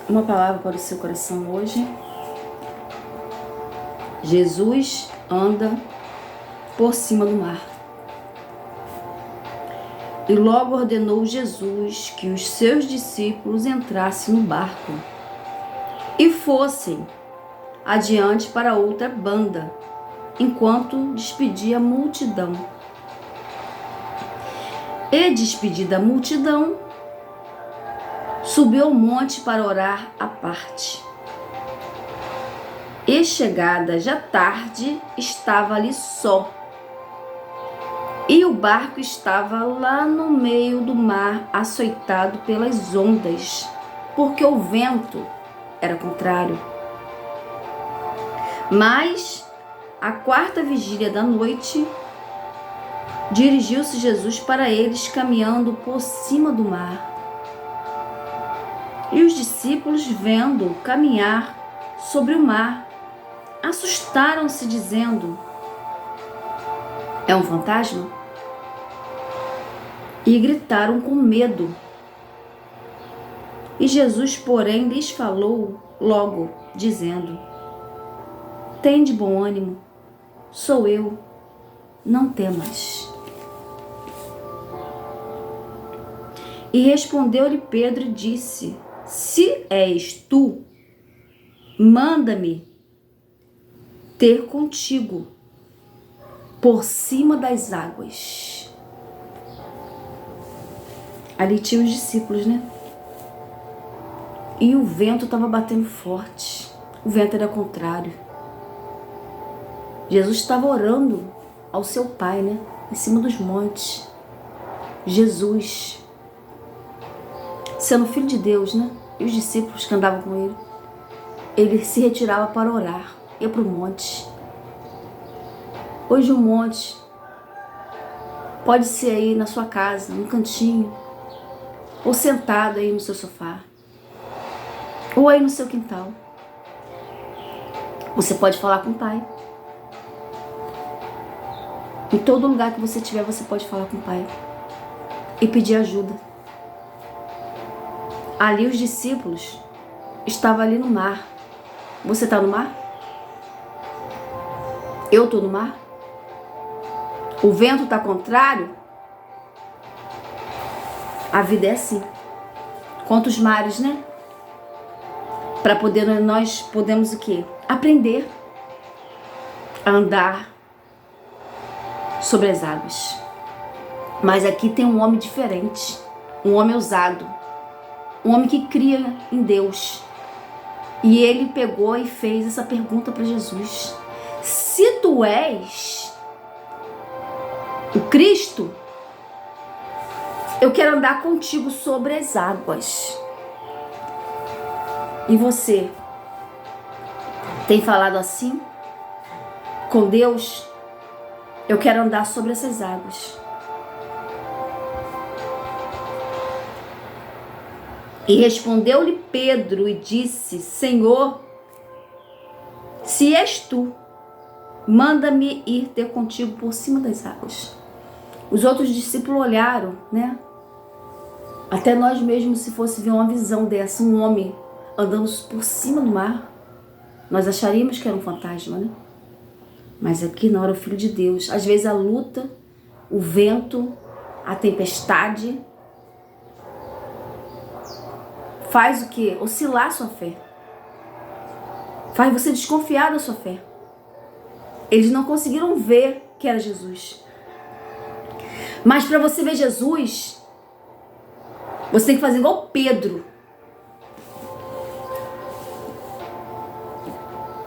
Uma palavra para o seu coração hoje. Jesus anda por cima do mar. E logo ordenou Jesus que os seus discípulos entrassem no barco e fossem adiante para outra banda, enquanto despedia a multidão. E despedida a multidão, subiu ao monte para orar à parte. E chegada já tarde, estava ali só. E o barco estava lá no meio do mar, açoitado pelas ondas, porque o vento era contrário. Mas, à quarta vigília da noite, dirigiu-se Jesus para eles, caminhando por cima do mar. E os discípulos, vendo-o caminhar sobre o mar, assustaram-se, dizendo: é um fantasma? E gritaram com medo. E Jesus, porém, lhes falou logo, dizendo: tende bom ânimo, sou eu, não temas. E respondeu-lhe Pedro e disse: se és tu, manda-me ter contigo por cima das águas. Ali tinha os discípulos, né? E o vento estava batendo forte. O vento era contrário. Jesus estava orando ao seu Pai, né? Em cima dos montes. Jesus, sendo filho de Deus, né? E os discípulos que andavam com ele se retirava para orar, ia para o monte. Hoje o monte pode ser aí na sua casa, no cantinho, ou sentado aí no seu sofá, ou aí no seu quintal. Você pode falar com o Pai. Em todo lugar que você estiver, você pode falar com o Pai e pedir ajuda. Ali os discípulos estavam ali no mar. Você está no mar? Eu estou no mar? O vento está contrário? A vida é assim. Quantos mares, né? Para poder nós podemos o quê? Aprender a andar sobre as águas. Mas aqui tem um homem diferente, um homem ousado, um homem que cria em Deus. E ele pegou e fez essa pergunta para Jesus: se tu és o Cristo, eu quero andar contigo sobre as águas. E você tem falado assim com Deus? Eu quero andar sobre essas águas. E respondeu-lhe Pedro e disse: Senhor, se és tu, manda-me ir ter contigo por cima das águas. Os outros discípulos olharam, né? Até nós mesmos, se fosse ver uma visão dessa, um homem andando por cima do mar, nós acharíamos que era um fantasma, né? Mas aqui não, era o Filho de Deus. Às vezes a luta, o vento, a tempestade faz o quê? Oscilar a sua fé. Faz você desconfiar da sua fé. Eles não conseguiram ver que era Jesus. Mas para você ver Jesus, você tem que fazer igual Pedro.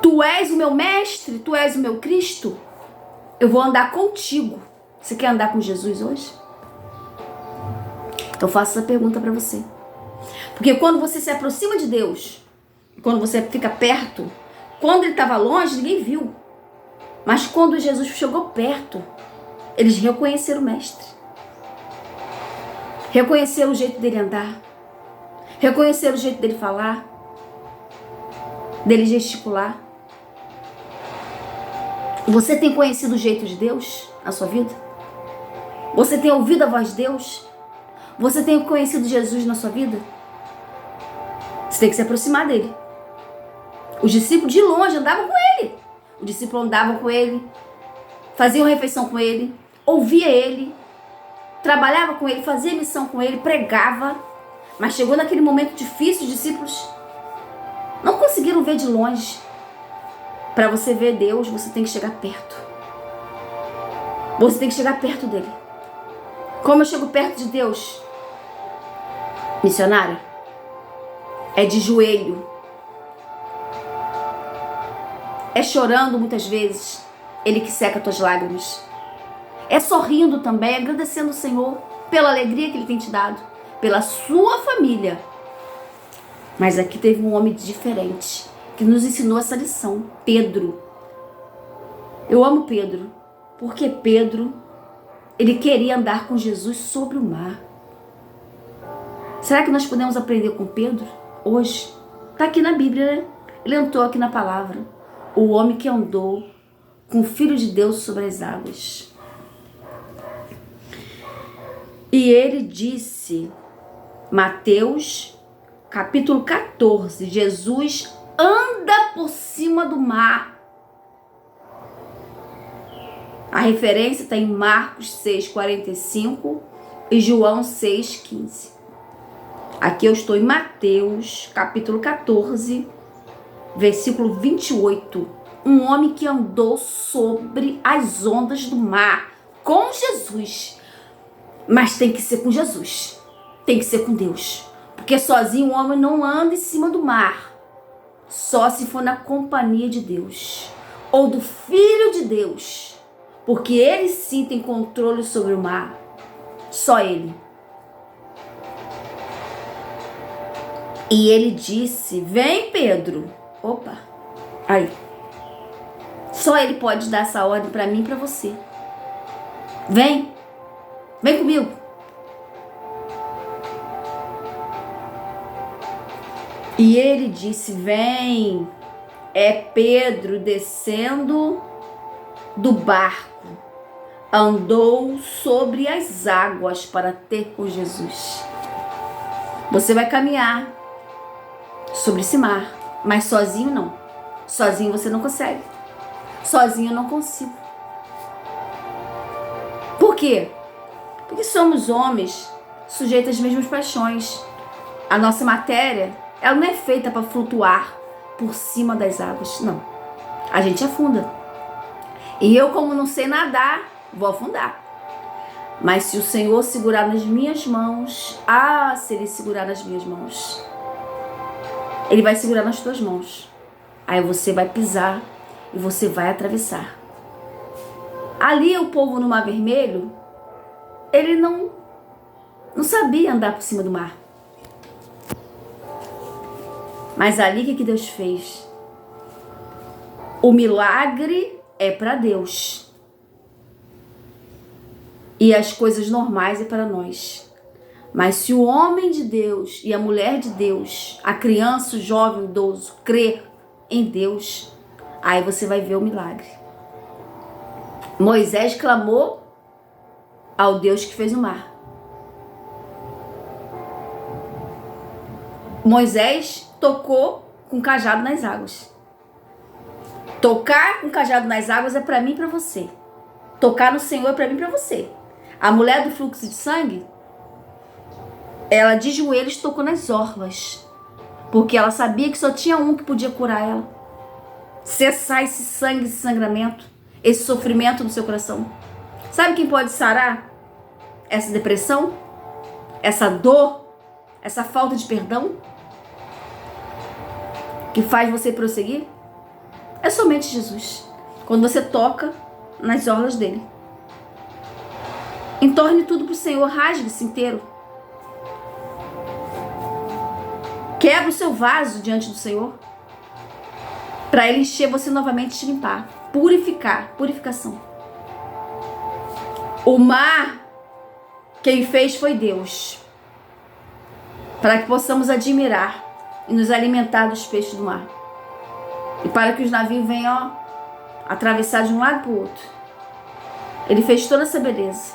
Tu és o meu mestre, tu és o meu Cristo, eu vou andar contigo. Você quer andar com Jesus hoje? Eu faço essa pergunta para você. Porque quando você se aproxima de Deus, quando você fica perto, quando ele estava longe, ninguém viu. Mas quando Jesus chegou perto, eles reconheceram o mestre. Reconheceram o jeito dele andar. Reconheceram o jeito dele falar. Dele gesticular. Você tem conhecido o jeito de Deus na sua vida? Você tem ouvido a voz de Deus? Você tem conhecido Jesus na sua vida? Você tem que se aproximar dele. Os discípulos de longe andavam com ele. Os discípulos andavam com ele, faziam refeição com ele, ouvia ele, trabalhava com ele, fazia missão com ele, pregava. Mas chegou naquele momento difícil, os discípulos não conseguiram ver de longe. Para você ver Deus, você tem que chegar perto. Você tem que chegar perto dele. Como eu chego perto de Deus? Missionária, é de joelho. É chorando muitas vezes, ele que seca tuas lágrimas. É sorrindo também, agradecendo o Senhor pela alegria que ele tem te dado, pela sua família. Mas aqui teve um homem diferente, que nos ensinou essa lição, Pedro. Eu amo Pedro, porque Pedro, ele queria andar com Jesus sobre o mar. Será que nós podemos aprender com Pedro hoje? Está aqui na Bíblia, né? Ele entrou aqui na palavra. O homem que andou com o Filho de Deus sobre as águas. E ele disse, Mateus capítulo 14, Jesus anda por cima do mar. A referência está em Marcos 6,45 e João 6,15. Aqui eu estou em Mateus capítulo 14, versículo 28. Um homem que andou sobre as ondas do mar com Jesus. Mas tem que ser com Jesus. Tem que ser com Deus. Porque sozinho o homem não anda em cima do mar. Só se for na companhia de Deus. Ou do Filho de Deus. Porque ele sim tem controle sobre o mar. Só ele. E ele disse, vem Pedro. Opa, aí. Só ele pode dar essa ordem para mim e para você. Vem comigo. E ele disse, vem. É Pedro descendo do barco. Andou sobre as águas para ter com Jesus. Você vai caminhar sobre esse mar. Mas sozinho não. Sozinho você não consegue. Sozinho eu não consigo. Por quê? Porque somos homens sujeitos às mesmas paixões. A nossa matéria, ela não é feita para flutuar por cima das águas. Não. A gente afunda. E eu, como não sei nadar, vou afundar. Mas se o Senhor segurar nas minhas mãos, se Ele segurar nas minhas mãos, Ele vai segurar nas tuas mãos. Aí você vai pisar e você vai atravessar. Ali o povo no Mar Vermelho, ele não sabia andar por cima do mar. Mas ali o que Deus fez? O milagre é para Deus. E as coisas normais é para nós. Mas se o homem de Deus e a mulher de Deus, a criança, o jovem, o idoso, crer em Deus, aí você vai ver o milagre. Moisés clamou ao Deus que fez o mar. Moisés tocou com cajado nas águas. Tocar com cajado nas águas é para mim e para você. Tocar no Senhor é para mim e para você. A mulher do fluxo de sangue, ela de joelhos tocou nas orlas, porque ela sabia que só tinha um que podia curar ela. Cessar esse sangue, esse sangramento, esse sofrimento no seu coração. Sabe quem pode sarar essa depressão, essa dor, essa falta de perdão que faz você prosseguir? É somente Jesus. Quando você toca nas orlas dele. Entorne tudo para o Senhor, rasgue-se inteiro. Quebra o seu vaso diante do Senhor, para Ele encher você novamente e te limpar. Purificar, purificação. O mar, quem fez foi Deus, para que possamos admirar e nos alimentar dos peixes do mar. E para que os navios venham atravessar de um lado para o outro. Ele fez toda essa beleza,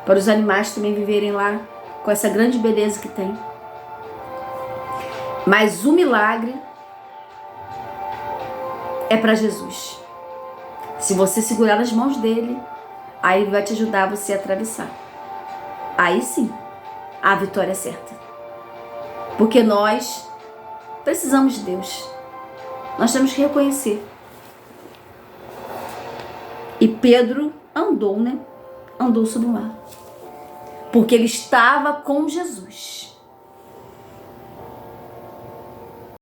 para os animais também viverem lá com essa grande beleza que tem. Mas o milagre é para Jesus. Se você segurar nas mãos dele, aí ele vai te ajudar você a atravessar. Aí sim, a vitória é certa. Porque nós precisamos de Deus. Nós temos que reconhecer. E Pedro andou, né? Andou sobre o mar. Porque ele estava com Jesus.